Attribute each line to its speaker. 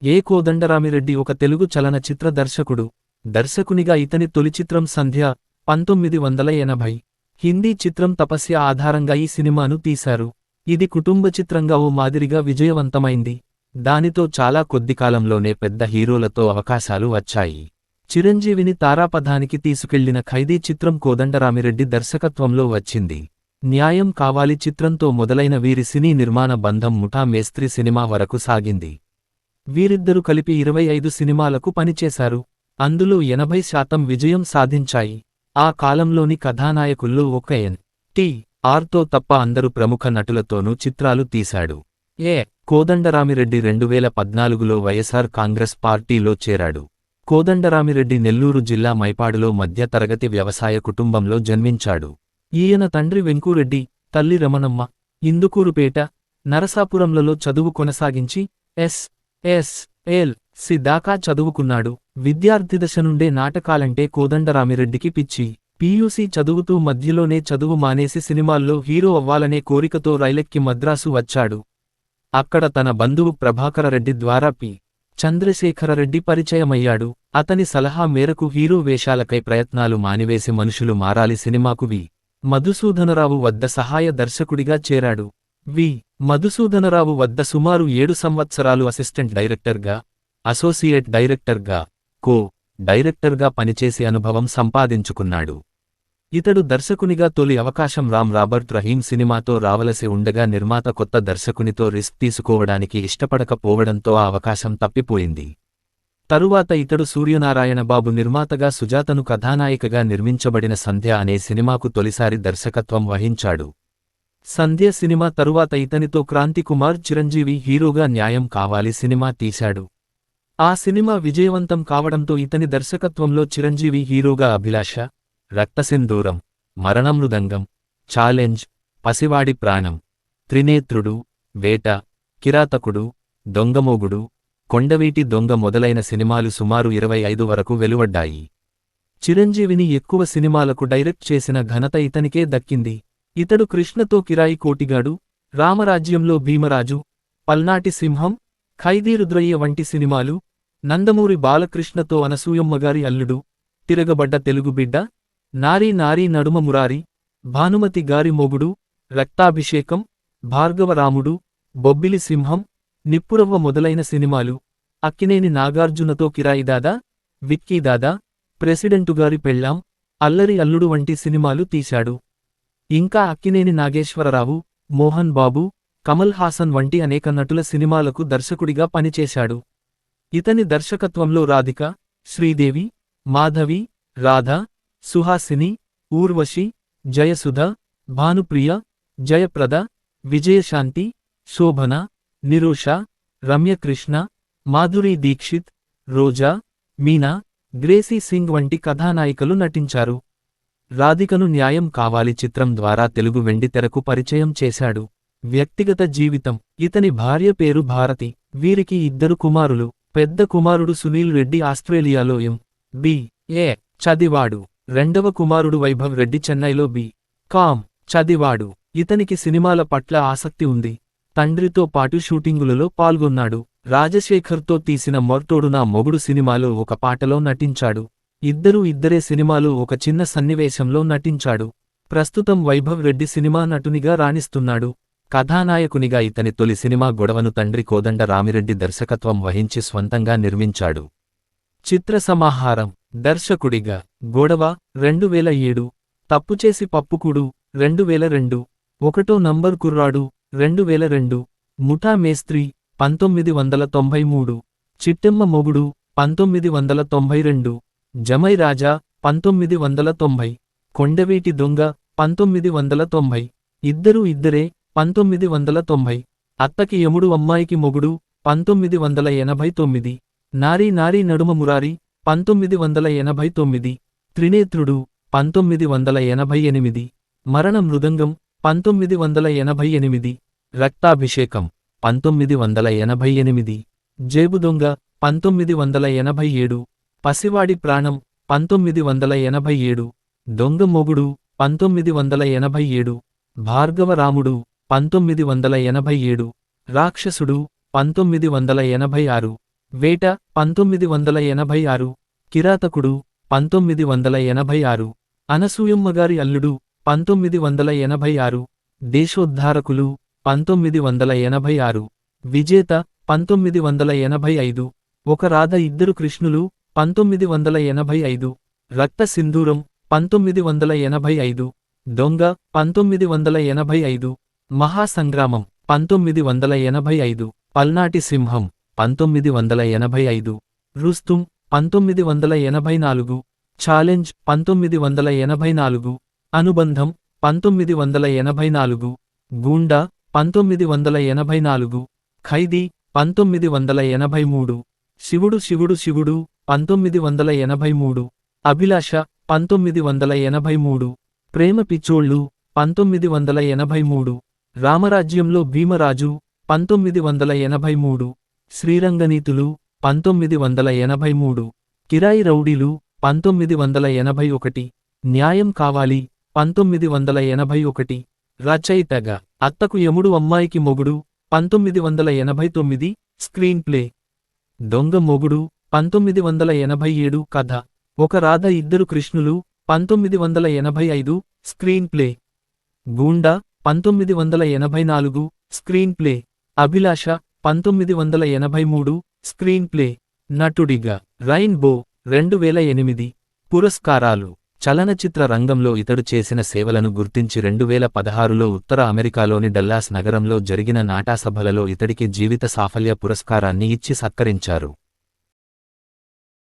Speaker 1: ఏ కోదండరామిరెడ్డి ఒక తెలుగు చలనచిత్ర దర్శకుడు. దర్శకునిగా ఇతని తొలి చిత్రం సంధ్య 1980. హిందీ చిత్రం తపస్య ఆధారంగా ఈ సినిమాను తీశారు. ఇది కుటుంబ చిత్రంగా ఓ మాదిరిగా విజయవంతమైంది. దానితో చాలా కొద్ది కాలంలోనే పెద్ద హీరోలతో అవకాశాలు వచ్చాయి. చిరంజీవిని తారాపథానికి తీసుకెళ్లిన ఖైదీ చిత్రం కోదండరామిరెడ్డి దర్శకత్వంలో వచ్చింది. న్యాయం కావాలి చిత్రంతో మొదలైన వీరి సినీ నిర్మాణ బంధం ముఠా మేస్త్రి సినిమా వరకు సాగింది. వీరిద్దరూ కలిపి 25 సినిమాలకు పనిచేశారు. అందులో 80% విజయం సాధించాయి. ఆ కాలంలోని కథానాయకుల్లో ఒక ఎన్.టి.ఆర్తో తప్ప అందరు ప్రముఖ నటులతోనూ చిత్రాలు తీశాడు. కోదండరామిరెడ్డి 2014లో వైఎస్ఆర్ కాంగ్రెస్ పార్టీలో చేరాడు. కోదండరామిరెడ్డి నెల్లూరు జిల్లా మైపాడులో మధ్య తరగతి వ్యవసాయ కుటుంబంలో జన్మించాడు. ఈయన తండ్రి వెంకూరెడ్డి, తల్లి రమణమ్మ. ఇందుకూరుపేట, నరసాపురంలలో చదువు కొనసాగించి ఎస్.ఎస్.ఎల్.సి దాకా చదువుకున్నాడు. విద్యార్థిదశ నుండే నాటకాలంటే కోదండరామిరెడ్డికి పిచ్చి. పీయూసీ చదువుతూ మధ్యలోనే చదువు మానేసి సినిమాల్లో హీరో అవ్వాలనే కోరికతో రైలెక్కి మద్రాసు వచ్చాడు. అక్కడ తన బంధువు ప్రభాకరరెడ్డి ద్వారా పి. చంద్రశేఖరరెడ్డి పరిచయమయ్యాడు. అతని సలహా మేరకు హీరో వేషాలకై ప్రయత్నాలు మానివేసి మనుషులు మారాలి సినిమాకు వి. మధుసూదనరావు వద్ద సహాయ దర్శకుడిగా చేరాడు. వి. మధుసూదనరావు వద్ద సుమారు 7 సంవత్సరాలు అసిస్టెంట్ డైరెక్టర్గా, అసోసియేట్ డైరెక్టర్గా, డైరెక్టర్గా పనిచేసి అనుభవం సంపాదించుకున్నాడు. ఇతడు దర్శకునిగా తొలి అవకాశం రామ్ రాబర్ట్ రహీం సినిమాతో రావలసి ఉండగా నిర్మాత కొత్త దర్శకునితో రిస్క్ తీసుకోవడానికి ఇష్టపడకపోవడంతో ఆ అవకాశం తప్పిపోయింది. తరువాత ఇతడు సూర్యనారాయణ బాబు నిర్మాతగా సుజాతను కథానాయికగా నిర్మించబడిన సంధ్య అనే సినిమాకు తొలిసారి దర్శకత్వం వహించాడు. సంధ్య సినిమా తరువాత ఇతనితో క్రాంతికుమార్ చిరంజీవి హీరోగా న్యాయం కావాలి సినిమా తీశాడు. ఆ సినిమా విజయవంతం కావడంతో ఇతని దర్శకత్వంలో చిరంజీవి హీరోగా అభిలాష, రక్తసింధూరం, మరణమృదంగం, ఛాలెంజ్, పసివాడి ప్రాణం, త్రినేత్రుడు, వేట, కిరాతకుడు, దొంగమోగుడు, కొండవీటి దొంగ మొదలైన సినిమాలు సుమారు 25 వరకు వెలువడ్డాయి. చిరంజీవిని ఎక్కువ సినిమాలకు డైరెక్ట్ చేసిన ఘనత ఇతనికే దక్కింది. ఇతడు కృష్ణతో కిరాయి కోటిగాడు, రామరాజ్యంలో భీమరాజు, పల్నాటి సింహం, ఖైదీ రుద్రయ్య వంటి సినిమాలు, నందమూరి బాలకృష్ణతో అనసూయమ్మగారి అల్లుడు, తిరగబడ్డ తెలుగుబిడ్డ, నారీ నారీ నడుమ మురారి, భానుమతి గారి మొగుడు, రక్తాభిషేకం, భార్గవరాముడు, బొబ్బిలి సింహం, నిప్పురవ్వ మొదలైన సినిమాలు, అక్కినేని నాగార్జునతో కిరాయిదాదా, విక్కీదాదా, ప్రెసిడెంటుగారి పెళ్ళాం, అల్లరి అల్లుడు వంటి సినిమాలు తీశాడు. ఇంకా అక్కినేని నాగేశ్వరరావు, మోహన్ బాబు, కమల్ హాసన్ వంటి అనేక నటుల సినిమాలకు దర్శకుడిగా పనిచేశాడు. ఇతని దర్శకత్వంలో రాధిక, శ్రీదేవి, మాధవి, రాధ, సుహాసిని, ఊర్వశి, జయసుధ, భానుప్రియ, జయప్రద, విజయశాంతి, శోభన, నిరూష, రమ్యకృష్ణ, మాధురీ దీక్షిత్, రోజా, మీనా, గ్రేసీ సింగ్ వంటి కథానాయికలు నటించారు. రాధికను న్యాయం కావాలి చిత్రం ద్వారా తెలుగు వెండితెరకు పరిచయం చేశాడు. వ్యక్తిగత జీవితం. ఇతని భార్య పేరు భారతి. వీరికి 2 కుమారులు. పెద్ద కుమారుడు సునీల్ రెడ్డి ఆస్ట్రేలియాలో ఎం.బి.ఏ. చదివాడు. రెండవ కుమారుడు వైభవ్ రెడ్డి చెన్నైలో బి.కాం. చదివాడు. ఇతనికి సినిమాల పట్ల ఆసక్తి ఉంది. తండ్రితో పాటు షూటింగులలో పాల్గొన్నాడు. రాజశేఖర్తో తీసిన మొర్టోడు నా మొగుడు సినిమాలో ఒక పాటలో నటించాడు. ఇద్దరే సినిమాలో ఒక చిన్న సన్నివేశంలో నటించాడు. ప్రస్తుతం వైభవ్ రెడ్డి సినిమా నటునిగా రాణిస్తున్నాడు. కథానాయకునిగా ఇతని తొలి సినిమా గొడవను తండ్రి కోదండ రామిరెడ్డి దర్శకత్వం వహించి స్వంతంగా నిర్మించాడు. చిత్ర సమాహారం. దర్శకుడిగా గొడవ 2007, తప్పుచేసి పప్పుకుడు 2002, ఒకటో నంబర్ కుర్రాడు 2002, ముఠా మేస్త్రి 1993, చిట్టెమ్మ మొగుడు 1992, జమై రాజా 1990, కొండవీటి దొంగ 1990, ఇద్దరే 1990, అత్తకి యముడు అమ్మాయికి మొగుడు 1989, నారీ నారీ నడుమ మురారి 1989, త్రినేత్రుడు 1988, మరణ మృదంగం 1988, రక్తాభిషేకం 1988, జేబుదొంగ 1987, పసివాడి ప్రాణం 1987, దొంగ మొగుడు 1987, భార్గవరాముడు 1987, రాక్షసుడు 1986, వేట 1986, కిరాతకుడు 1986, అనసూయమ్మగారి అల్లుడు 1986, దేశోద్ధారకులు 1986, విజేత 1985, ఒక రాధ ఇద్దరు కృష్ణులు 1985, రక్త సింధూరం 1985, దొంగ 1985, మహాసంగ్రామం 1985, పల్నాటి సింహం 1985, రుస్తుం 1984, ఛాలెంజ్ 1984, అనుబంధం 1984, గూండా 1984, ఖైదీ 1983, శివుడు శివుడు శివుడు 1983, అభిలాష 1983, ప్రేమ పిచ్చోళ్ళు 1983, రామరాజ్యంలో భీమరాజు 1983, శ్రీరంగనీతులు 1983, కిరాయి రౌడీలు 1981, న్యాయం కావాలి 1981, రచయితగా అత్తకు యముడు అమ్మాయికి మొగుడు 1989, స్క్రీన్ ప్లే దొంగ మొగుడు 1987, కథ Oka Radha Iddaru Krishnulu 1985, screenplay Goonda 1984, screenplay Abhilasha 1983, screenplay నటుడిగా రైన్బో 2008 పురస్కారాలు చలనచిత్ర రంగంలో ఇతడు చేసిన సేవలను గుర్తించి 2016లో ఉత్తర అమెరికాలోని డల్లాస్ నగరంలో జరిగిన నాటాసభలలో ఇతడికి జీవిత సాఫల్య పురస్కారాన్ని ఇచ్చి సత్కరించారు.